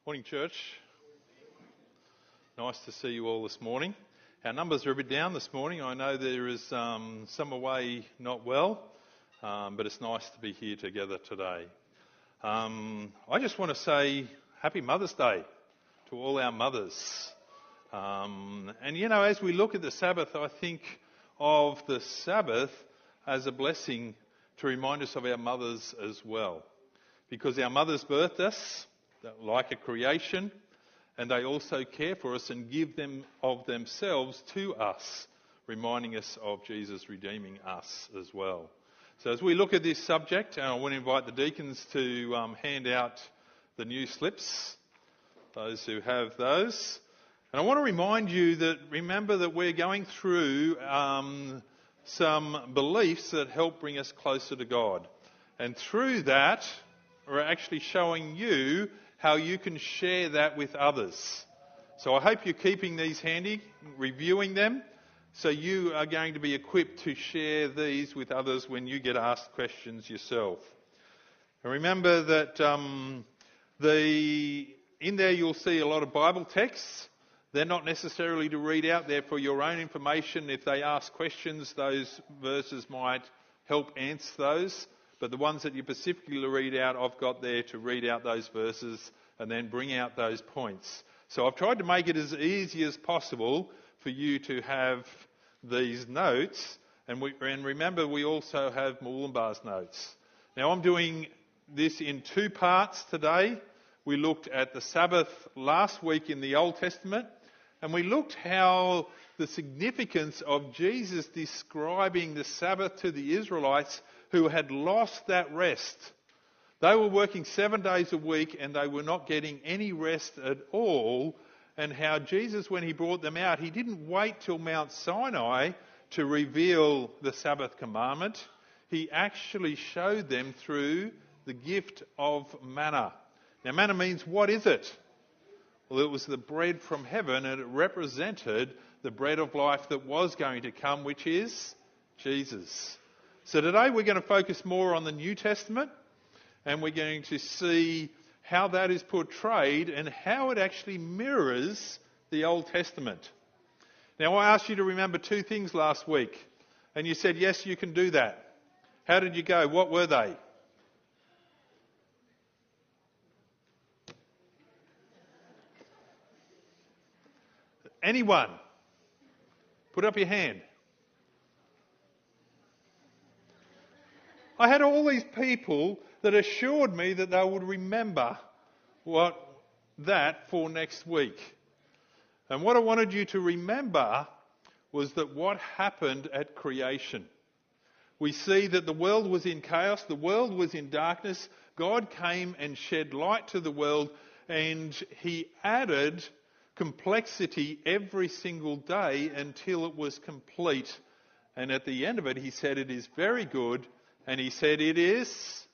Morning, church. Nice to see you all this morning. Our numbers are a bit down this morning. I know there is some away not well, but it's nice to be here together today. I just want to say Happy Mother's Day to all our mothers. As we look at the Sabbath, I think of the Sabbath as a blessing to remind us of our mothers as well. Because our mothers birthed us like a creation, and they also care for us and give them of themselves to us, reminding us of Jesus redeeming us as well. So as we look at this subject, I want to invite the deacons to hand out the new slips, those who have those. And I want to remind you that, remember that we're going through some beliefs that help bring us closer to God. And through that, we're actually showing you how you can share that with others. So I hope you're keeping these handy, reviewing them, so you are going to be equipped to share these with others when you get asked questions yourself. And remember that in there you'll see a lot of Bible texts. They're not necessarily to read out there for your own information. If they ask questions, those verses might help answer those. But the ones that you specifically read out, I've got there to read out those verses and then bring out those points. So I've tried to make it as easy as possible for you to have these notes. And remember, we also have Moulenbar's notes. Now, I'm doing this in two parts today. We looked at the Sabbath last week in the Old Testament, and we looked how the significance of Jesus describing the Sabbath to the Israelites who had lost that rest. They were working 7 days a week and they were not getting any rest at all. And how Jesus, when he brought them out, he didn't wait till Mount Sinai to reveal the Sabbath commandment. He actually showed them through the gift of manna. Now, manna means, what is it? Well, it was the bread from heaven, and it represented the bread of life that was going to come, which is Jesus. So today we're going to focus more on the New Testament, and we're going to see how that is portrayed and how it actually mirrors the Old Testament. Now, I asked you to remember two things last week, and you said, yes, you can do that. How did you go? What were they? Anyone? Put up your hand. I had all these people that assured me that they would remember that for next week. And what I wanted you to remember was that what happened at creation. We see that the world was in chaos, the world was in darkness. God came and shed light to the world, and he added complexity every single day until it was complete. And at the end of it, he said, it is very good. And he said, it is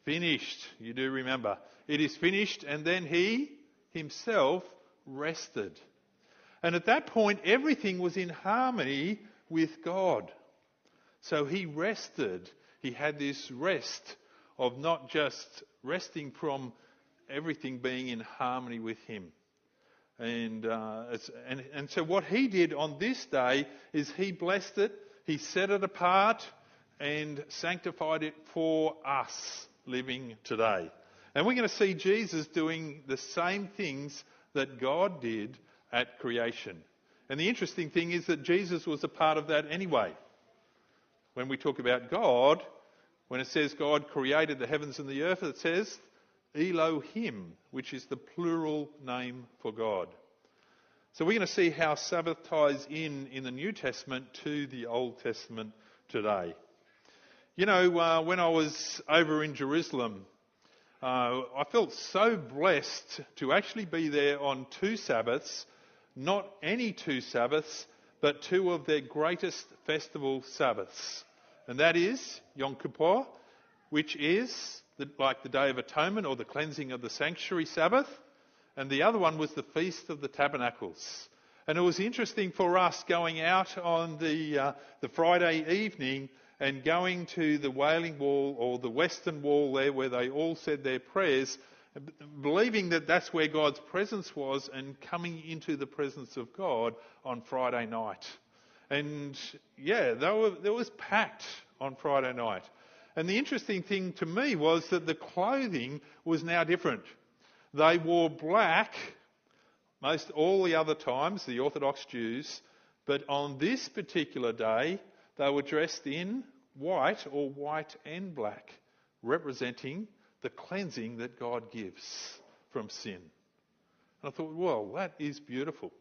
finished. You do remember. It is finished. And then he himself rested. And at that point, everything was in harmony with God. So he rested. He had this rest of not just resting from everything being in harmony with him. And so what he did on this day is he blessed it, he set it apart, and sanctified it for us living today. And we're going to see Jesus doing the same things that God did at creation. And the interesting thing is that Jesus was a part of that anyway. When we talk about God, when it says God created the heavens and the earth, it says Elohim, which is the plural name for God. So we're going to see how Sabbath ties in the New Testament to the Old Testament today. You know, when I was over in Jerusalem, I felt so blessed to actually be there on two Sabbaths, not any two Sabbaths, but two of their greatest festival Sabbaths. And that is Yom Kippur, which is like the Day of Atonement or the cleansing of the sanctuary Sabbath. And the other one was the Feast of the Tabernacles. And it was interesting for us going out on the Friday evening and going to the Wailing Wall or the Western Wall there where they all said their prayers. believing that that's where God's presence was, and coming into the presence of God on Friday night. And yeah, there was packed on Friday night. And the interesting thing to me was that the clothing was now different. They wore black most all the other times, the Orthodox Jews, but on this particular day they were dressed in white or white and black, representing the cleansing that God gives from sin. And I thought, well, that is beautiful.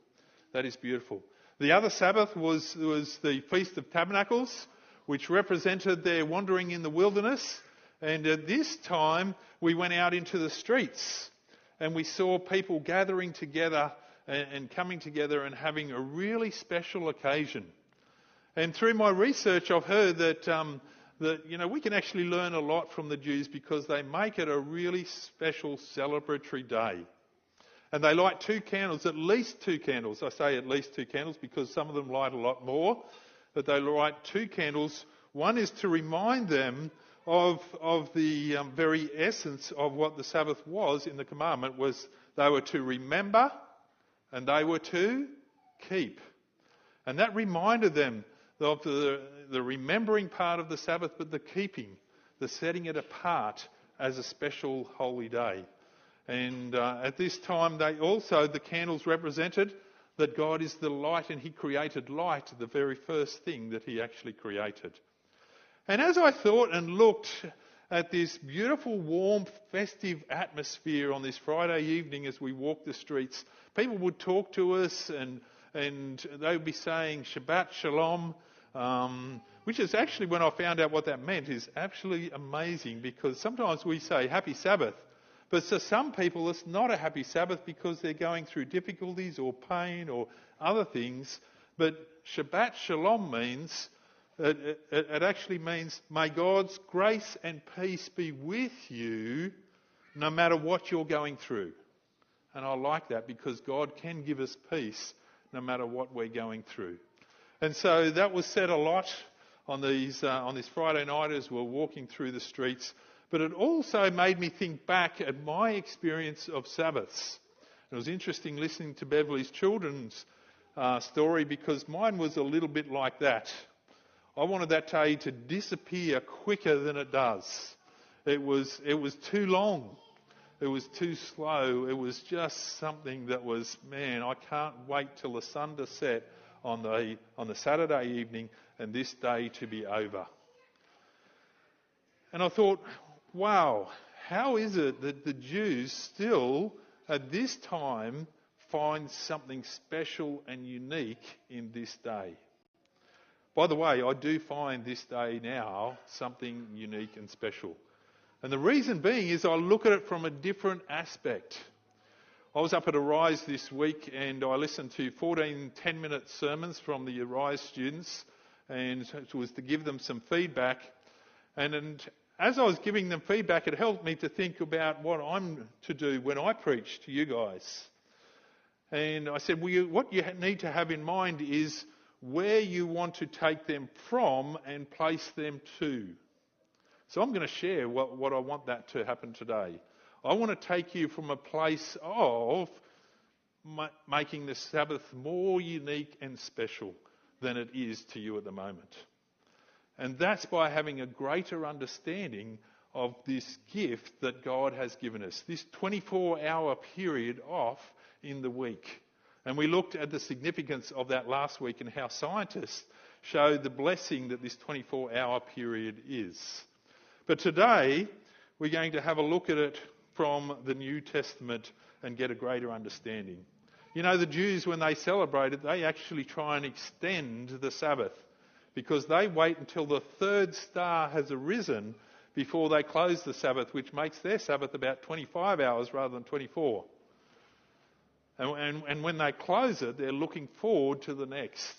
That is beautiful. The other Sabbath was the Feast of Tabernacles, which represented their wandering in the wilderness. And at this time, we went out into the streets and we saw people gathering together and coming together and having a really special occasion. And through my research, I've heard that we can actually learn a lot from the Jews because they make it a really special celebratory day. And they light 2 candles, at least 2 candles. I say at least 2 candles because some of them light a lot more. But they light 2 candles. One is to remind them of the very essence of what the Sabbath was in the commandment, was they were to remember and they were to keep. And that reminded them of the remembering part of the Sabbath, but the keeping, the setting it apart as a special holy day. And at this time, the candles represented that God is the light, and he created light, the very first thing that he actually created. And as I thought and looked at this beautiful, warm, festive atmosphere on this Friday evening as we walked the streets, people would talk to us and they would be saying Shabbat Shalom, which is actually, when I found out what that meant, is absolutely amazing, because sometimes we say Happy Sabbath, but for some people it's not a happy Sabbath because they're going through difficulties or pain or other things. But Shabbat Shalom means, it actually means, may God's grace and peace be with you no matter what you're going through. And I like that because God can give us peace no matter what we're going through. And so that was said a lot on this Friday night as we're walking through the streets. But it also made me think back at my experience of Sabbaths. It was interesting listening to Beverly's children's story, because mine was a little bit like that. I wanted that day to disappear quicker than it does. It was too long. It was too slow. It was just something that was, man, I can't wait till the sun to set on the Saturday evening and this day to be over. And I thought, wow, how is it that the Jews still at this time find something special and unique in this day? By the way, I do find this day now something unique and special. And the reason being is I look at it from a different aspect. I was up at Arise this week and I listened to 14 10-minute sermons from the Arise students, and it was to give them some feedback. And as I was giving them feedback, it helped me to think about what I'm to do when I preach to you guys. And I said, well, what you need to have in mind is where you want to take them from and place them to. So I'm going to share what I want that to happen today. I want to take you from a place of making the Sabbath more unique and special than it is to you at the moment. And that's by having a greater understanding of this gift that God has given us, this 24-hour period off in the week. And we looked at the significance of that last week and how scientists showed the blessing that this 24-hour period is. But today, we're going to have a look at it from the New Testament and get a greater understanding. You know, the Jews, when they celebrate it, they actually try and extend the Sabbath, because they wait until the third star has arisen before they close the Sabbath, which makes their Sabbath about 25 hours rather than 24. And when they close it, they're looking forward to the next.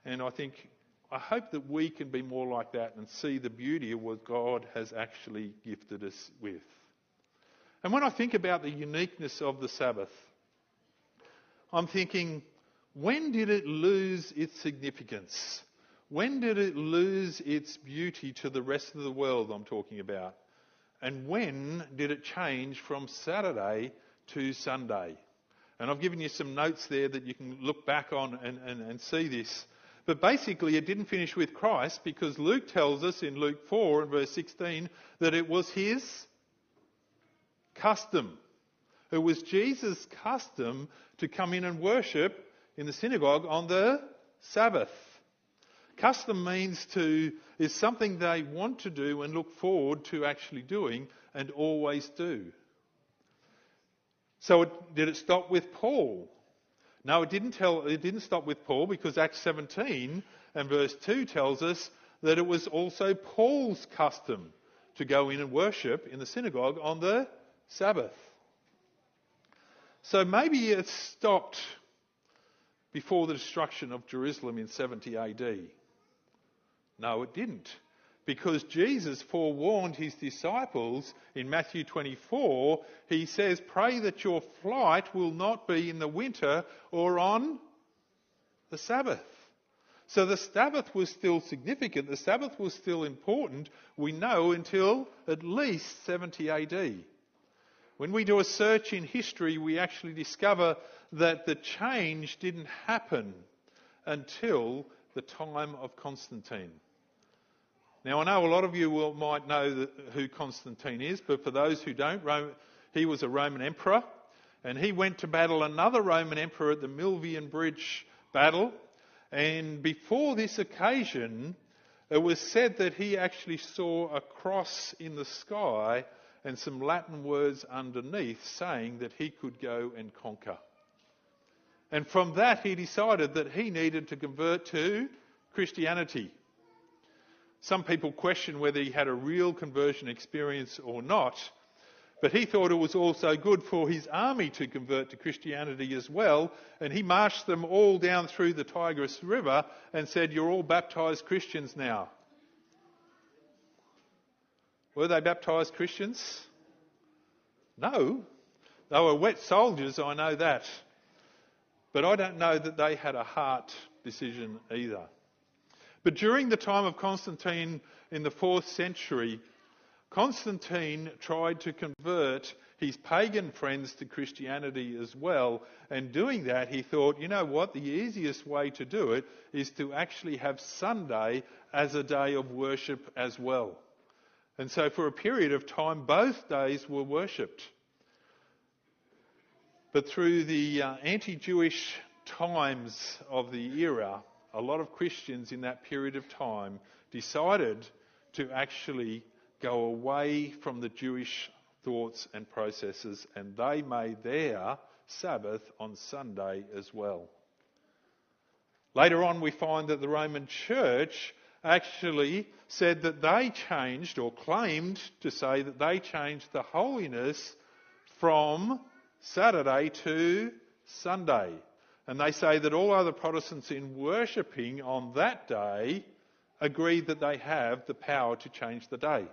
And I hope that we can be more like that and see the beauty of what God has actually gifted us with. And when I think about the uniqueness of the Sabbath, I'm thinking, when did it lose its significance? When did it lose its beauty to the rest of the world I'm talking about? And when did it change from Saturday to Sunday? And I've given you some notes there that you can look back on and see this. But basically it didn't finish with Christ, because Luke tells us in Luke 4 and verse 16 that it was his custom. It was Jesus' custom to come in and worship in the synagogue on the Sabbath. Custom is something they want to do and look forward to actually doing and always do. So did it stop with Paul? No, it didn't stop with Paul, because Acts 17 and verse 2 tells us that it was also Paul's custom to go in and worship in the synagogue on the Sabbath. So maybe it stopped before the destruction of Jerusalem in 70 AD. No, it didn't. Because Jesus forewarned his disciples in Matthew 24, he says, pray that your flight will not be in the winter or on the Sabbath. So the Sabbath was still significant. The Sabbath was still important, we know, until at least 70 AD. When we do a search in history, we actually discover that the change didn't happen until the time of Constantine. Now, I know a lot of you might know who Constantine is, but for those who don't, he was a Roman emperor, and he went to battle another Roman emperor at the Milvian Bridge battle. And before this occasion, it was said that he actually saw a cross in the sky and some Latin words underneath saying that he could go and conquer. And from that, he decided that he needed to convert to Christianity. Some people question whether he had a real conversion experience or not, but he thought it was also good for his army to convert to Christianity as well, and he marched them all down through the Tigris River and said, you're all baptised Christians now. Were they baptised Christians? No. They were wet soldiers, I know that. But I don't know that they had a heart decision either. But during the time of Constantine in the 4th century, Constantine tried to convert his pagan friends to Christianity as well. And doing that, he thought, you know what, the easiest way to do it is to actually have Sunday as a day of worship as well. And so for a period of time, both days were worshipped. But through the anti-Jewish times of the era, a lot of Christians in that period of time decided to actually go away from the Jewish thoughts and processes, and they made their Sabbath on Sunday as well. Later on, we find that the Roman Church actually said that they changed, or claimed to say that they changed the holiness from Saturday to Sunday. And they say that all other Protestants in worshipping on that day agree that they have the power to change the day.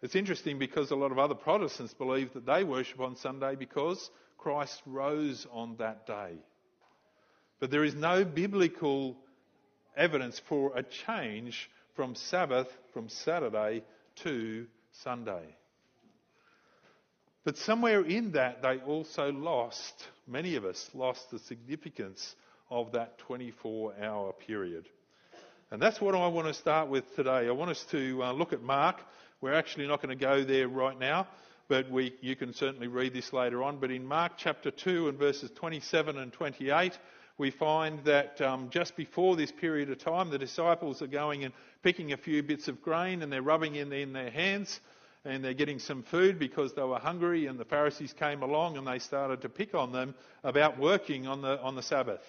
It's interesting because a lot of other Protestants believe that they worship on Sunday because Christ rose on that day. But there is no biblical evidence for a change from Saturday to Sunday. But somewhere in that, they also many of us lost the significance of that 24-hour period. And that's what I want to start with today. I want us to look at Mark. We're actually not going to go there right now, but you can certainly read this later on. But in Mark chapter 2 and verses 27 and 28, we find that just before this period of time, the disciples are going and picking a few bits of grain, and they're rubbing it in their hands, and they're getting some food because they were hungry, and the Pharisees came along and they started to pick on them about working on the Sabbath.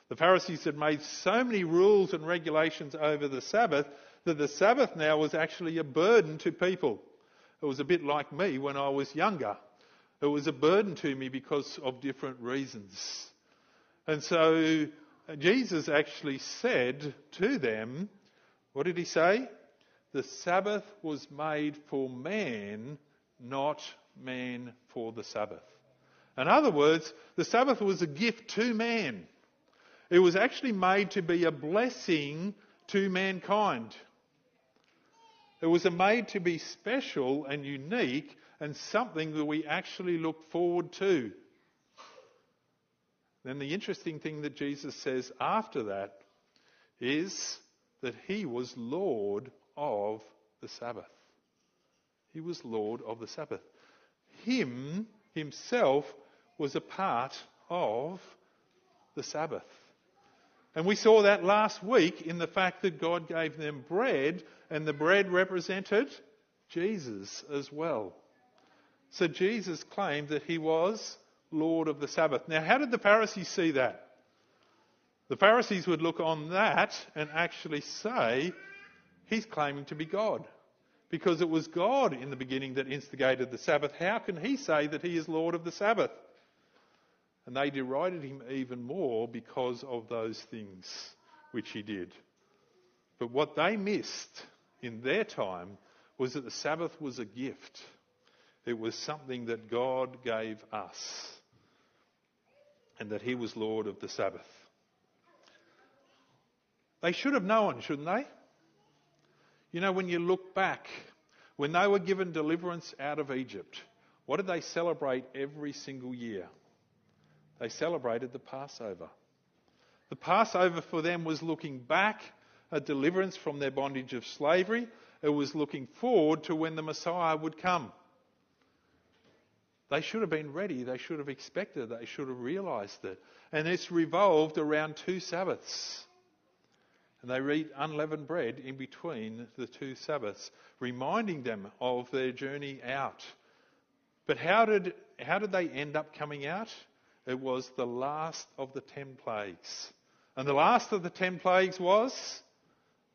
The Pharisees had made so many rules and regulations over the Sabbath that the Sabbath now was actually a burden to people. It was a bit like me when I was younger. It was a burden to me because of different reasons. And so Jesus actually said to them, what did he say? The Sabbath was made for man, not man for the Sabbath. In other words, the Sabbath was a gift to man. It was actually made to be a blessing to mankind. It was made to be special and unique and something that we actually look forward to. Then the interesting thing that Jesus says after that is that he was Lord of the Sabbath. He was Lord of the Sabbath. Himself was a part of the Sabbath. And we saw that last week in the fact that God gave them bread, and the bread represented Jesus as well. So Jesus claimed that he was Lord of the Sabbath. Now, how did the Pharisees see that? The Pharisees would look on that and actually say, he's claiming to be God. Because it was God in the beginning that instigated the Sabbath. How can he say that he is Lord of the Sabbath? And they derided him even more because of those things which he did. But what they missed in their time was that the Sabbath was a gift. It was something that God gave us. And that he was Lord of the Sabbath. They should have known, shouldn't they? You know, when you look back, when they were given deliverance out of Egypt, what did they celebrate every single year? They celebrated the Passover. The Passover for them was looking back at deliverance from their bondage of slavery. It was looking forward to when the Messiah would come. They should have been ready. They should have expected. They should have realised it. And it's revolved around 2 Sabbaths. And they eat unleavened bread in between the 2 Sabbaths, reminding them of their journey out. But how did they end up coming out? It was the last of the 10 plagues. And the last of the 10 plagues was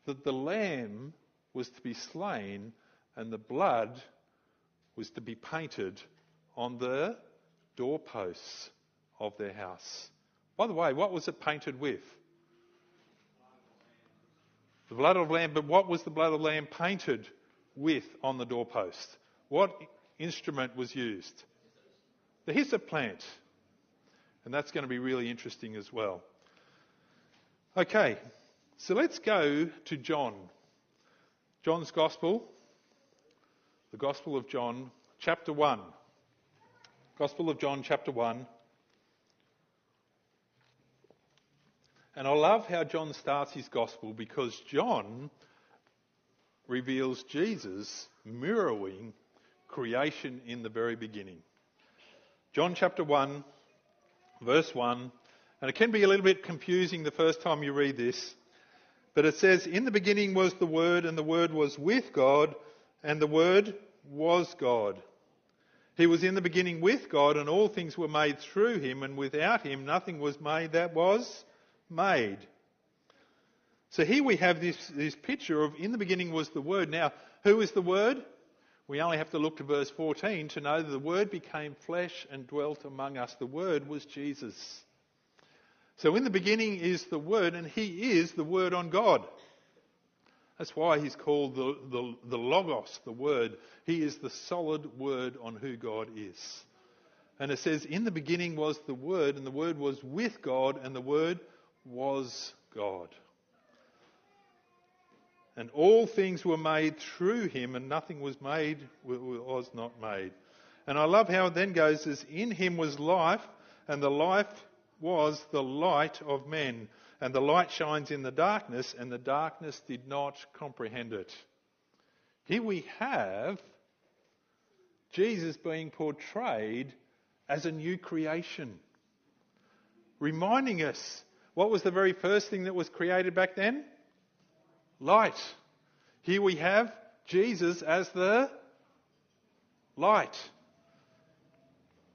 that the lamb was to be slain and the blood was to be painted on the doorposts of their house. By the way, what was it painted with? The blood of lamb. But what was the blood of lamb painted with on the doorpost? What instrument was used? The hyssop plant. And that's going to be really interesting as well. Okay, so let's go to John. John's Gospel, the Gospel of John, chapter 1. Gospel of John, chapter 1. And I love how John starts his Gospel because John reveals Jesus mirroring creation in the very beginning. John chapter 1, verse 1. And it can be a little bit confusing the first time you read this. But it says, in the beginning was the Word, and the Word was with God, and the Word was God. He was in the beginning with God, and all things were made through him, and without him nothing was made that was made. So here we have this picture of in the beginning was the Word. Now, who is the Word? We only have to look to verse 14 to know that the Word became flesh and dwelt among us. The Word was Jesus. So in the beginning is the Word, and he is the Word on God. That's why he's called the Logos, the Word. He is the solid Word on who God is. And it says, in the beginning was the Word, and the Word was with God, and the Word was God. And all things were made through him, and nothing was not made. And I love how it then goes, as in him was life, and the life was the light of men. And the light shines in the darkness, and the darkness did not comprehend it. Here we have Jesus being portrayed as a new creation. Reminding us, what was the very first thing that was created back then? Light. Here we have Jesus as the light.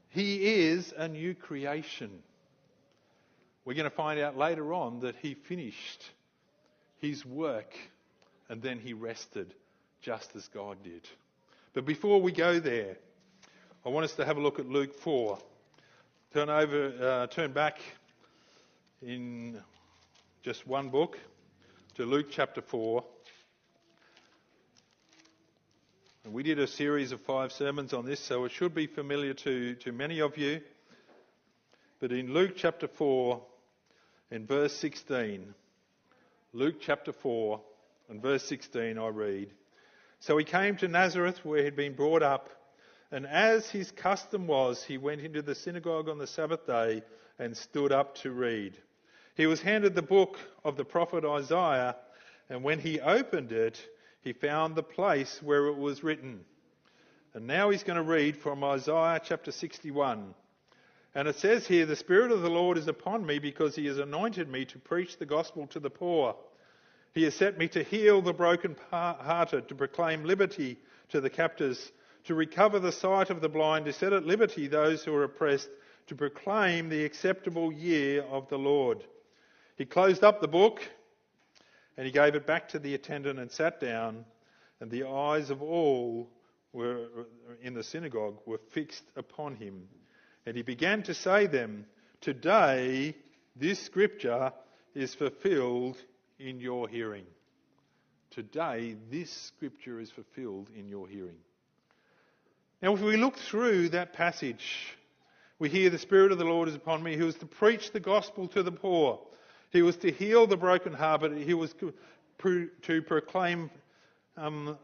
He is a new creation. We're going to find out later on that he finished his work and then he rested just as God did. But before we go there, I want us to have a look at Luke 4. Turn back in just one book to Luke chapter 4. And we did a series of 5 sermons on this, so it should be familiar to many of you. But in Luke chapter 4, in verse 16, Luke chapter 4 and verse 16 I read, So he came to Nazareth, where he had been brought up, and as his custom was, he went into the synagogue on the Sabbath day and stood up to read. He was handed the book of the prophet Isaiah, and when he opened it, he found the place where it was written. And now he's going to read from Isaiah chapter 61. And it says here, "The Spirit of the Lord is upon me, because he has anointed me to preach the gospel to the poor. He has set me to heal the broken-hearted, to proclaim liberty to the captives, to recover the sight of the blind, to set at liberty those who are oppressed, to proclaim the acceptable year of the Lord." He closed up the book and he gave it back to the attendant and sat down, and the eyes of all were in the synagogue were fixed upon him. And he began to say to them, "Today this scripture is fulfilled in your hearing." Today this scripture is fulfilled in your hearing. Now if we look through that passage, we hear the Spirit of the Lord is upon me, who is to preach the gospel to the poor. He was to heal the brokenhearted. He was to proclaim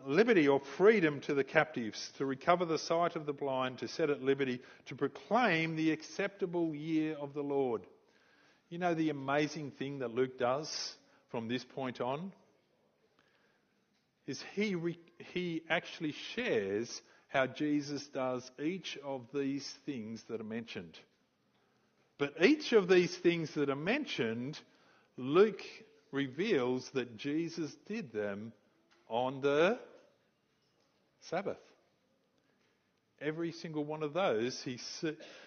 liberty or freedom to the captives, to recover the sight of the blind, to set at liberty, to proclaim the acceptable year of the Lord. You know the amazing thing that Luke does from this point on is he actually shares how Jesus does each of these things that are mentioned. But each of these things that are mentioned, Luke reveals that Jesus did them on the Sabbath. Every single one of those, he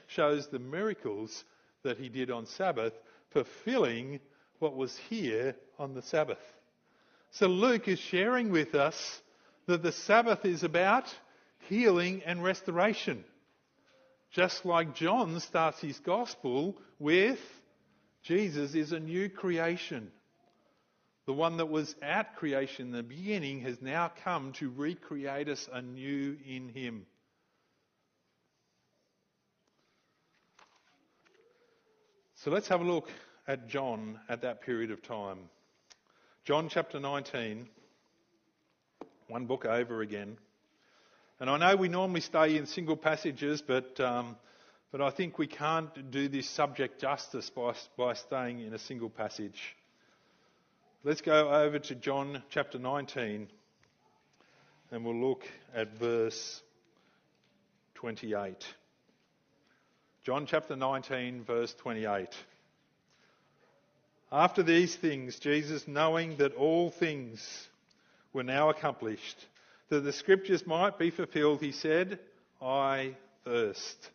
shows the miracles that he did on Sabbath, fulfilling what was here on the Sabbath. So Luke is sharing with us that the Sabbath is about healing and restoration. Just like John starts his gospel with Jesus is a new creation. The one that was at creation in the beginning has now come to recreate us anew in him. So let's have a look at John at that period of time. John chapter 19, one book over again. And I know we normally stay in single passages, but I think we can't do this subject justice by staying in a single passage. Let's go over to John chapter 19 and we'll look at verse 28. John chapter 19, verse 28. After these things, Jesus, knowing that all things were now accomplished, that the scriptures might be fulfilled, he said, "I thirst."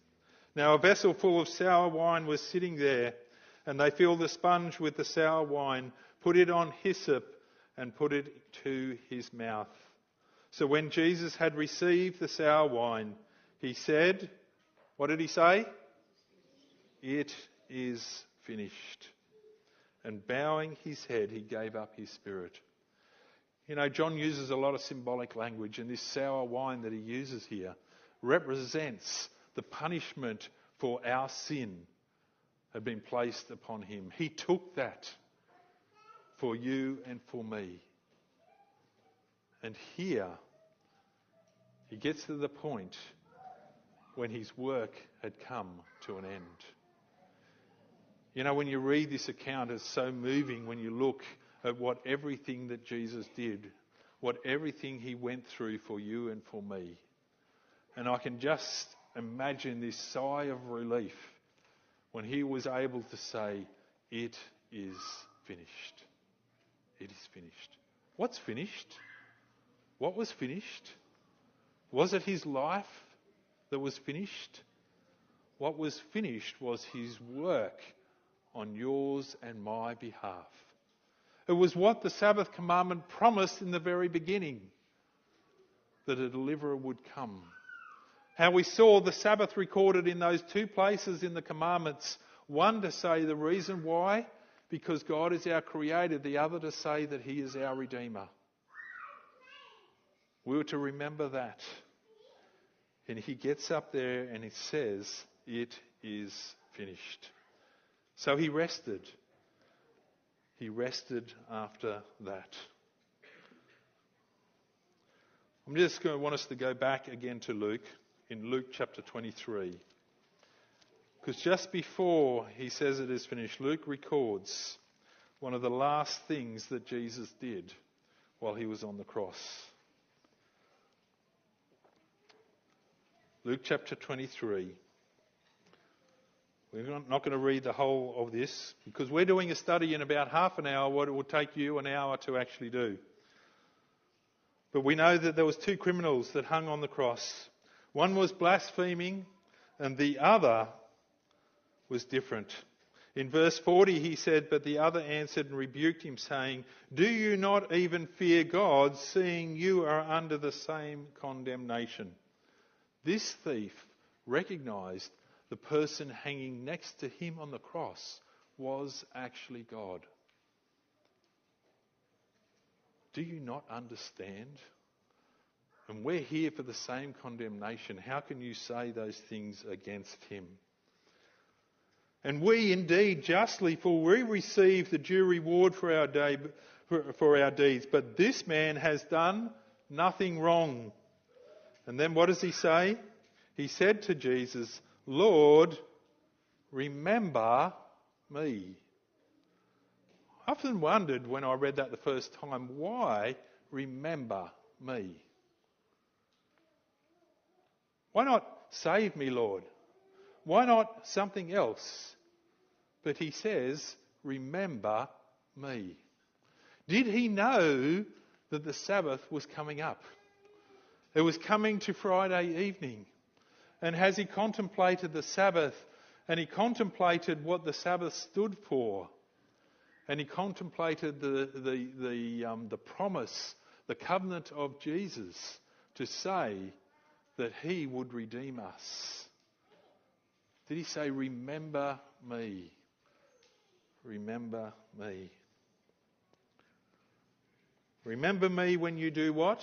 Now a vessel full of sour wine was sitting there, and they filled the sponge with the sour wine, put it on hyssop, and put it to his mouth. So when Jesus had received the sour wine, he said, what did he say? "It is finished." And bowing his head, he gave up his spirit. You know, John uses a lot of symbolic language, and this sour wine that he uses here represents the punishment for our sin had been placed upon him. He took that for you and for me. And here, he gets to the point when his work had come to an end. You know, when you read this account, it's so moving when you look at what everything that Jesus did, what everything he went through for you and for me. And I can just imagine this sigh of relief when he was able to say, "It is finished." It is finished. What's finished? What was finished? Was it his life that was finished? What was finished was his work on yours and my behalf. It was what the Sabbath commandment promised in the very beginning, that a deliverer would come. How we saw the Sabbath recorded in those two places in the commandments, one to say the reason why, because God is our creator, the other to say that he is our redeemer. We were to remember that. And he gets up there and he says, "It is finished." So he rested. He rested after that. I'm just going to want us to go back again to Luke, in Luke chapter 23. Because just before he says it is finished, Luke records one of the last things that Jesus did while he was on the cross. Luke chapter 23. We're not going to read the whole of this because we're doing a study in about half an hour, what it will take you an hour to actually do. But we know that there was two criminals that hung on the cross. One was blaspheming and the other was different. In verse 40 he said, "But the other answered and rebuked him, saying, 'Do you not even fear God, seeing you are under the same condemnation?'" This thief recognized the person hanging next to him on the cross was actually God. Do you not understand? And we're here for the same condemnation. How can you say those things against him? And we indeed justly, for we receive the due reward for our deeds. But this man has done nothing wrong. And then what does he say? He said to Jesus, "Lord, remember me." I often wondered when I read that the first time, why remember me? Why not save me, Lord? Why not something else? But he says, remember me. Did he know that the Sabbath was coming up? It was coming to Friday evening. And has he contemplated the Sabbath, and he contemplated what the Sabbath stood for, and he contemplated the promise, the covenant of Jesus to say that he would redeem us? Did he say, remember me? Remember me. Remember me when you do what?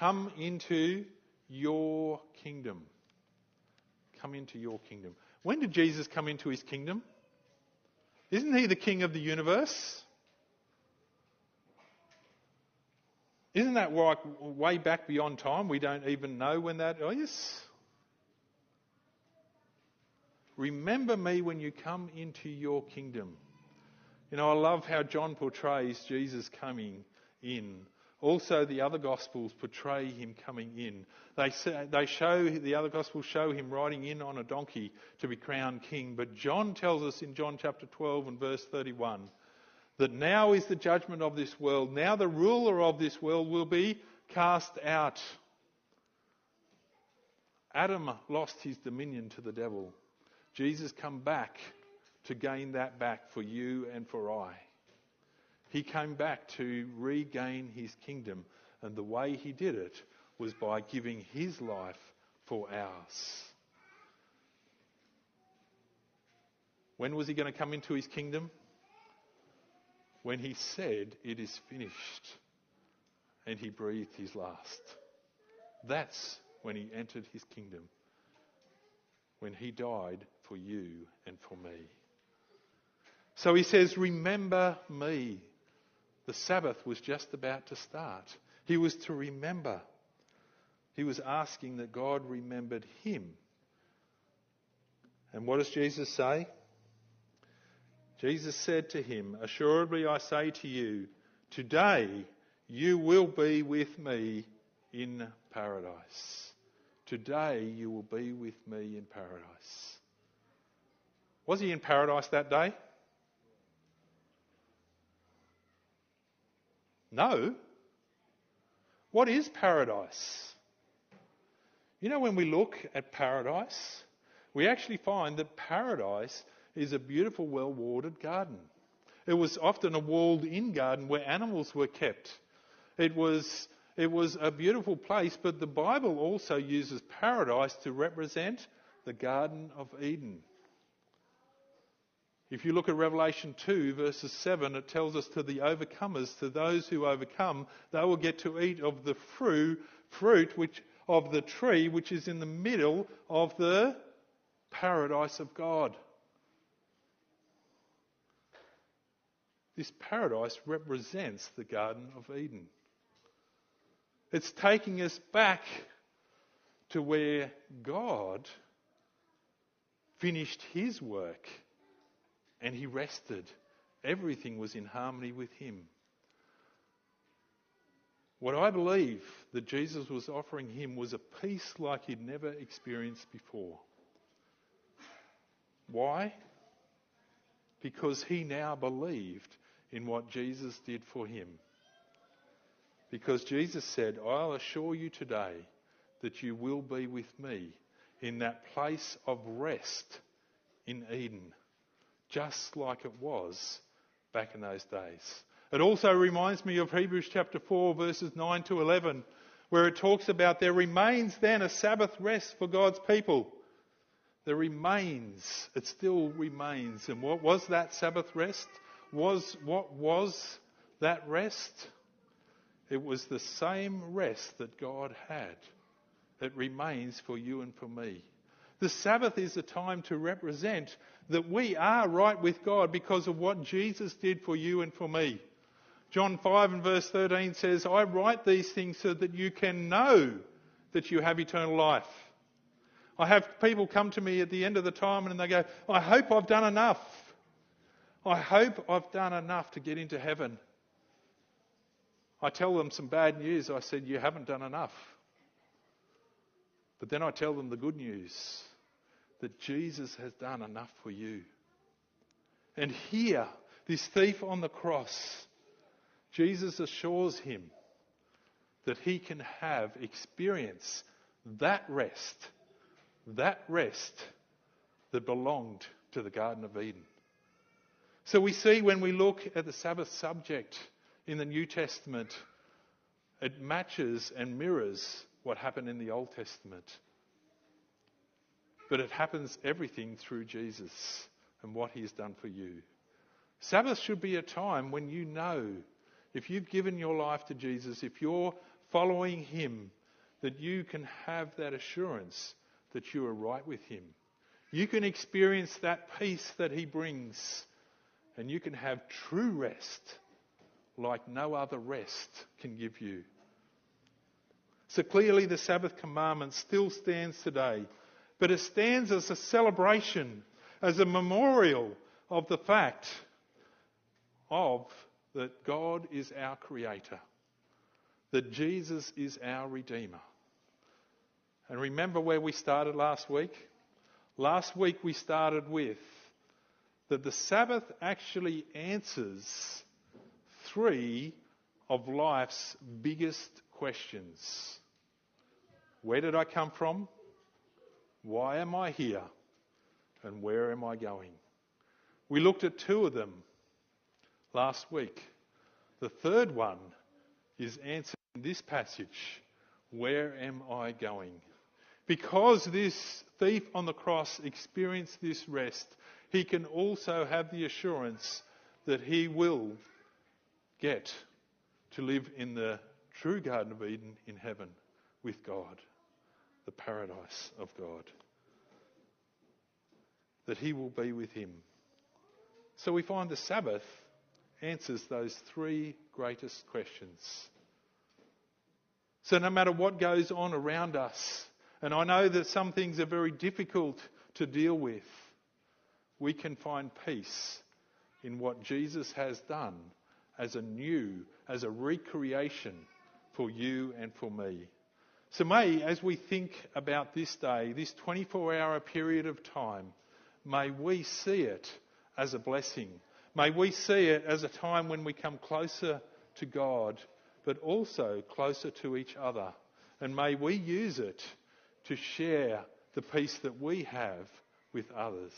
Come into your kingdom. Come into your kingdom. When did Jesus come into his kingdom? Isn't he the king of the universe? Isn't that way back beyond time? We don't even know when that is. Remember me when you come into your kingdom. You know, I love how John portrays Jesus coming in. Also, the other Gospels portray him coming in. The other Gospels show him riding in on a donkey to be crowned king. But John tells us in John chapter 12 and verse 31 that now is the judgment of this world. Now the ruler of this world will be cast out. Adam lost his dominion to the devil. Jesus come back to gain that back for you and for I. He came back to regain his kingdom, and the way he did it was by giving his life for ours. When was he going to come into his kingdom? When he said, "It is finished," and he breathed his last. That's when he entered his kingdom. When he died for you and for me. So he says, remember me. The Sabbath was just about to start. He was to remember. He was asking that God remembered him. And what does Jesus say? Jesus said to him, "Assuredly I say to you, today you will be with me in paradise." Today you will be with me in paradise. Was he in paradise that day? No. What is paradise? You know, when we look at paradise, we actually find that paradise is a beautiful, well-watered garden. It was often a walled-in garden where animals were kept. It was a beautiful place, but the Bible also uses paradise to represent the Garden of Eden. If you look at Revelation 2, verses 7, it tells us to the overcomers, to those who overcome, they will get to eat of the fruit of the tree which is in the middle of the paradise of God. This paradise represents the Garden of Eden. It's taking us back to where God finished his work and he rested. Everything was in harmony with him. What I believe that Jesus was offering him was a peace like he'd never experienced before. Why? Because he now believed in what Jesus did for him. Because Jesus said, I'll assure you today that you will be with me in that place of rest in Eden, just like it was back in those days. It also reminds me of Hebrews chapter 4, verses 9 to 11, where it talks about there remains then a Sabbath rest for God's people. There remains, it still remains. And what was that Sabbath rest? What was that rest? It was the same rest that God had. It remains for you and for me. The Sabbath is a time to represent that we are right with God because of what Jesus did for you and for me. John 5 and verse 13 says, I write these things so that you can know that you have eternal life. I have people come to me at the end of the time and they go, I hope I've done enough. I hope I've done enough to get into heaven. I tell them some bad news. I said, you haven't done enough. But then I tell them the good news, that Jesus has done enough for you. And here, this thief on the cross, Jesus assures him that he can experience that rest that belonged to the Garden of Eden. So we see when we look at the Sabbath subject in the New Testament, it matches and mirrors what happened in the Old Testament. But it happens everything through Jesus and what he has done for you. Sabbath should be a time when you know, if you've given your life to Jesus, if you're following him, that you can have that assurance that you are right with him. You can experience that peace that he brings, and you can have true rest like no other rest can give you. So clearly the Sabbath commandment still stands today, but it stands as a celebration, as a memorial of the fact that God is our creator, that Jesus is our Redeemer. And remember where we started last week? Last week we started with that the Sabbath actually answers 3 of life's biggest questions. Where did I come from? Why am I here? And where am I going? We looked at 2 of them last week. The third one is answered in this passage. Where am I going? Because this thief on the cross experienced this rest, he can also have the assurance that he will get to live in the true Garden of Eden in heaven with God, the paradise of God. That he will be with him. So we find the Sabbath answers those 3 greatest questions. So no matter what goes on around us, and I know that some things are very difficult to deal with, we can find peace in what Jesus has done as a recreation for you and for me. So may, as we think about this day, this 24-hour period of time, may we see it as a blessing. May we see it as a time when we come closer to God, but also closer to each other. And may we use it to share the peace that we have with others.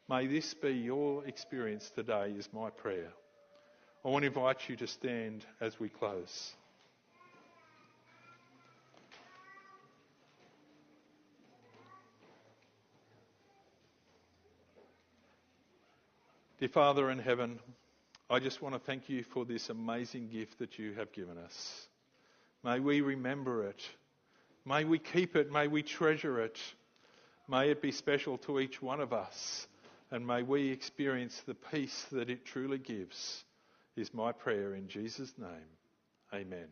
May this be your experience today, is my prayer. I want to invite you to stand as we close. Dear Father in heaven, I just want to thank you for this amazing gift that you have given us. May we remember it. May we keep it. May we treasure it. May it be special to each one of us. And may we experience the peace that it truly gives, is my prayer in Jesus' name. Amen.